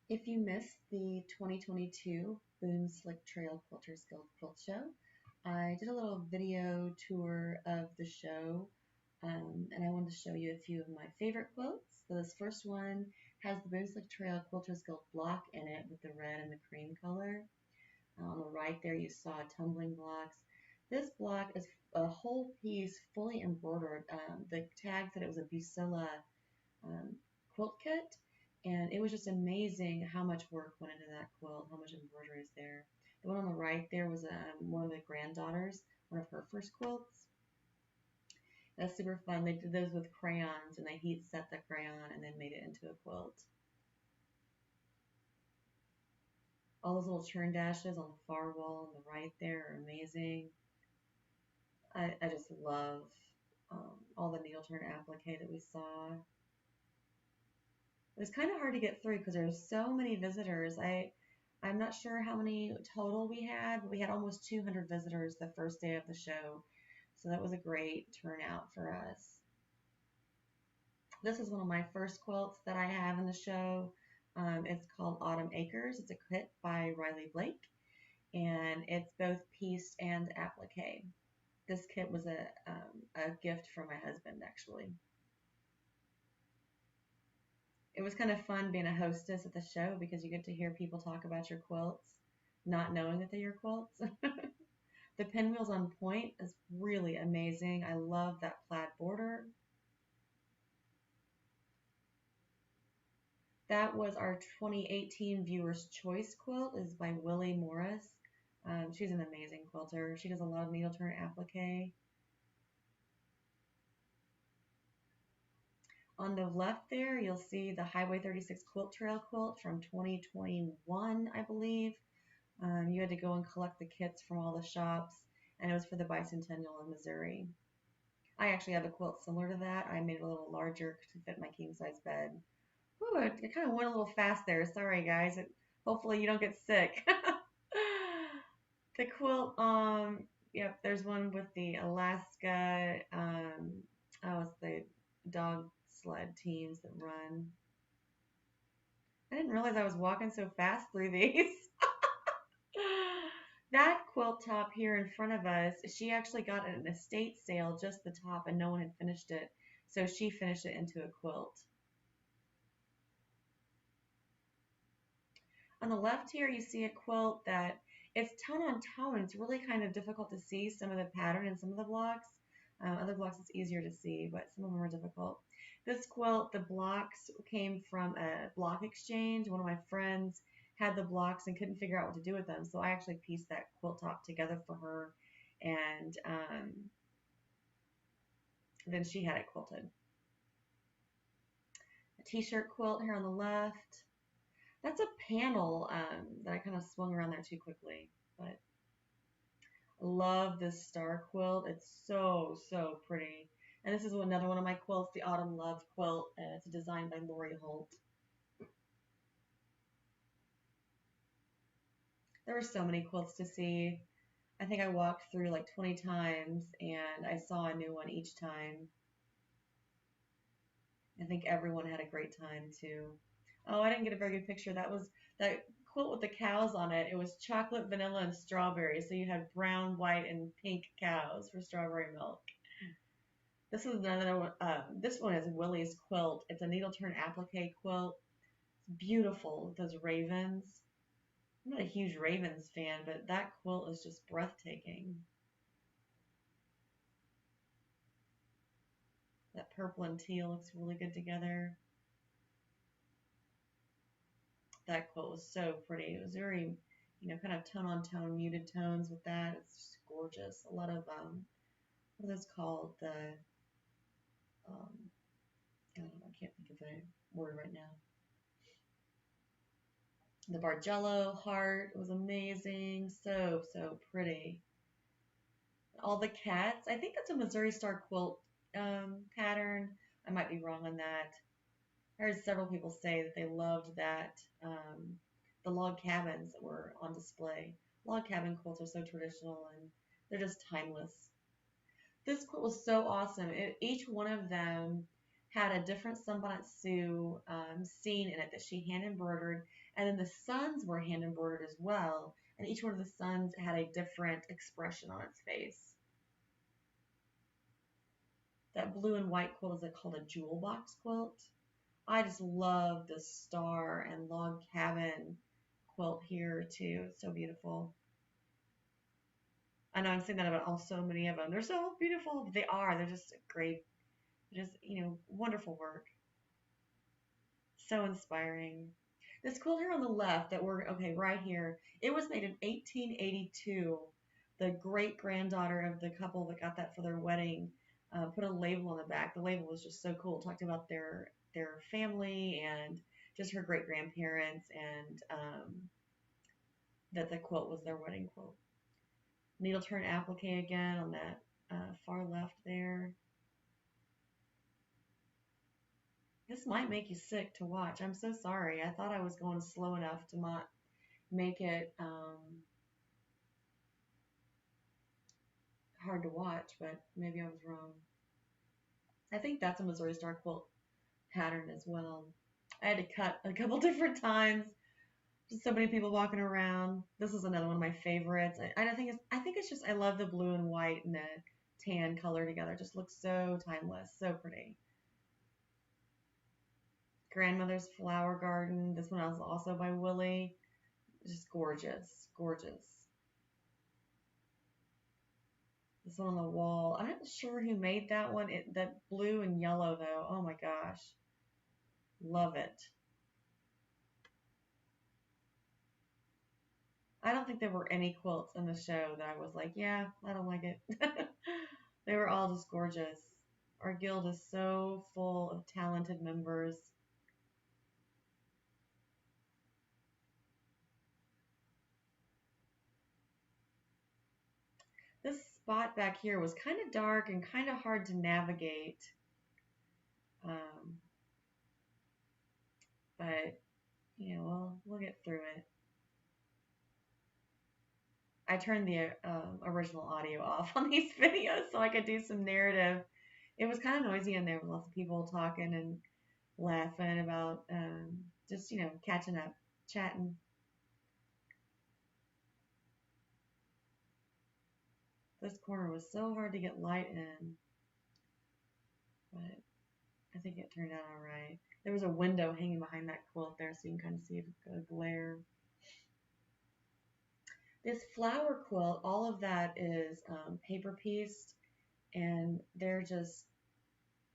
If you missed the 2022 Booneslick Trail Quilters Guild Quilt Show, I did a little video tour of the show, and I wanted to show you a few of my favorite quilts. So this first one has the Booneslick Trail Quilters Guild block in it with the red and the cream color. On the right there you saw tumbling blocks. This block is a whole piece fully embroidered. The tag said it was a Busilla um, quilt kit, and it was just amazing how much work went into that quilt, how much embroidery is there. The one on the right there was one of the granddaughters, one of her first quilts. That's super fun. They did those with crayons, and they heat set the crayon and then made it into a quilt. All those little churn dashes on the far wall on the right there are amazing. I just love all the needle turn applique that we saw. It was kind of hard to get through because there's so many visitors. I'm not sure how many total we had, but we had almost 200 visitors the first day of the show. So that was a great turnout for us. This is one of my first quilts that I have in the show. It's called Autumn Acres. It's a kit by Riley Blake, and it's both pieced and applique. This kit was a gift from my husband, actually. It was kind of fun being a hostess at the show because you get to hear people talk about your quilts, not knowing that they're your quilts. The pinwheels on point is really amazing. I love that plaid border. That was our 2018 Viewer's Choice quilt. Is by Willie Morris. She's an amazing quilter. She does a lot of needle turn applique. On the left there, you'll see the Highway 36 Quilt Trail quilt from 2021, I believe. You had to go and collect the kits from all the shops, and it was for the bicentennial in Missouri. I actually have a quilt similar to that. I made it a little larger to fit my king size bed. Ooh, it kind of went a little fast there. Sorry, guys. Hopefully you don't get sick. The quilt, yep, there's one with the Alaska, oh, it's the dog sled teams that run. I didn't realize I was walking so fast through these. That quilt top here in front of us, she actually got at an estate sale, just the top, and no one had finished it. So she finished it into a quilt. On the left here, you see a quilt that it's tone on tone. It's really kind of difficult to see some of the pattern in some of the blocks. Other blocks it's easier to see, but some of them are difficult. This quilt, the blocks came from a block exchange. One of my friends had the blocks and couldn't figure out what to do with them, so I actually pieced that quilt top together for her, and then she had it quilted. A t-shirt quilt here on the left. That's a panel that I kind of swung around there too quickly, but I love this star quilt. It's so, so pretty. And this is another one of my quilts, the Autumn Love quilt. It's designed by Lori Holt. There were so many quilts to see. I think I walked through like 20 times and I saw a new one each time. I think everyone had a great time too. Oh, I didn't get a very good picture. That was that quilt with the cows on it. It was chocolate, vanilla, and strawberry. So you had brown, white, and pink cows for strawberry milk. This is another one. This one is Willie's quilt. It's a needle turn applique quilt. It's beautiful with those ravens. I'm not a huge ravens fan, but that quilt is just breathtaking. That purple and teal looks really good together. That quilt was so pretty. It was very, kind of tone on tone, muted tones with that. It's just gorgeous. A lot of what is this called? The I don't know. I can't think of the word right now. The Bargello heart was amazing. So, so pretty. All the cats. I think that's a Missouri Star quilt pattern. I might be wrong on that. I heard several people say that they loved that, the log cabins that were on display. Log cabin quilts are so traditional and they're just timeless. This quilt was so awesome. Each one of them had a different Sunbonnet Sue scene in it that she hand embroidered, and then the suns were hand embroidered as well, and each one of the suns had a different expression on its face. That blue and white quilt is called a jewel box quilt. I just love the star and log cabin quilt here too. It's so beautiful. I know I'm saying that about so many of them. They're so beautiful, but they are. They're just great, just, wonderful work. So inspiring. This quilt here on the left okay, right here, it was made in 1882. The great granddaughter of the couple that got that for their wedding put a label on the back. The label was just so cool. It talked about their family and just her great grandparents, and that the quilt was their wedding quilt. Needle turn applique again on that far left there. This might make you sick to watch. I'm so sorry. I thought I was going slow enough to not make it hard to watch, but maybe I was wrong. I think that's a Missouri Star quilt pattern as well. I had to cut a couple different times. Just so many people walking around. This is another one of my favorites. I think it's just I love the blue and white and the tan color together. It just looks so timeless, so pretty. Grandmother's Flower Garden. This one was also by Willie. Just gorgeous, gorgeous. This one on the wall. I'm not sure who made that one. That blue and yellow though. Oh my gosh. Love it. I don't think there were any quilts in the show that I was like, yeah, I don't like it. They were all just gorgeous. Our guild is so full of talented members. This spot back here was kind of dark and kind of hard to navigate. But, we'll get through it. I turned the original audio off on these videos so I could do some narrative. It was kind of noisy in there with lots of people talking and laughing about just, catching up, chatting. This corner was so hard to get light in, but I think it turned out all right. There was a window hanging behind that quilt there, so you can kind of see the glare. This flower quilt, all of that is paper pieced, and they're just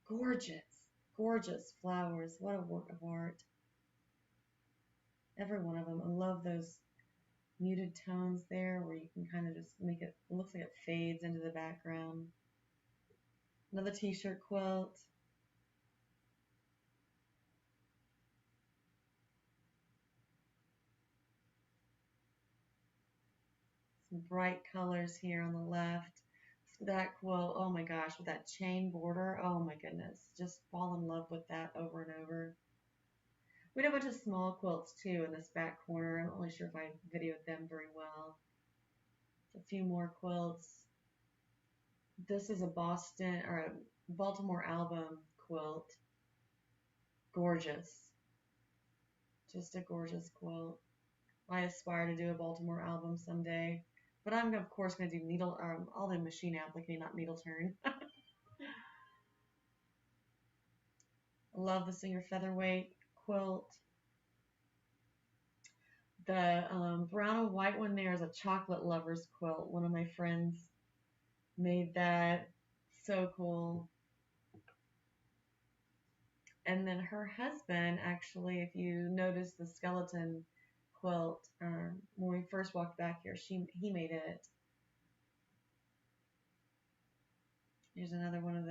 gorgeous, gorgeous flowers. What a work of art. Every one of them. I love those muted tones there where you can kind of just make it looks like it fades into the background. Another t-shirt quilt. Some bright colors here on the left. That quilt, oh my gosh, with that chain border, oh my goodness. Just fall in love with that over and over. We had a bunch of small quilts too in this back corner. I'm not really sure if I videoed them very well. A few more quilts. This is a Baltimore album quilt. Gorgeous. Just a gorgeous quilt. I aspire to do a Baltimore album someday. But I'm, of course, going to do all the machine applique, not needle turn. I love the Singer Featherweight quilt. The brown and white one there is a chocolate lover's quilt. One of my friends made that. So cool. And then her husband, actually, if you notice the skeleton quilt, when we first walked back here, he made it. Here's another one of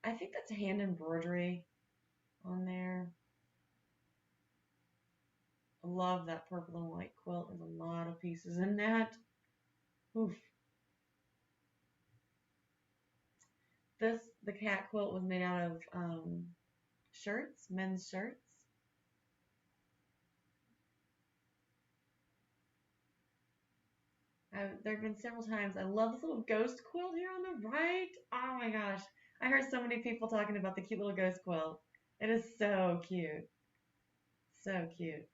I think that's hand embroidery on there. I love that purple and white quilt. There's a lot of pieces in that. Oof. The cat quilt was made out of shirts, men's shirts. There have been several times. I love this little ghost quilt here on the right. Oh my gosh. I heard so many people talking about the cute little ghost quilt. It is so cute. So cute.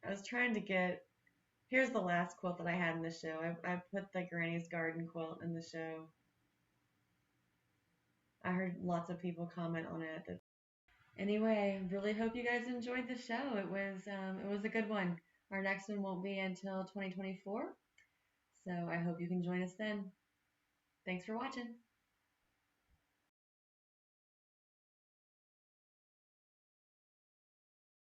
I was trying to get, here's the last quilt that I had in the show. I put the Granny's Garden quilt in the show. I heard lots of people comment on it. Anyway, really hope you guys enjoyed the show. It was a good one. Our next one won't be until 2024, so I hope you can join us then. Thanks for watching.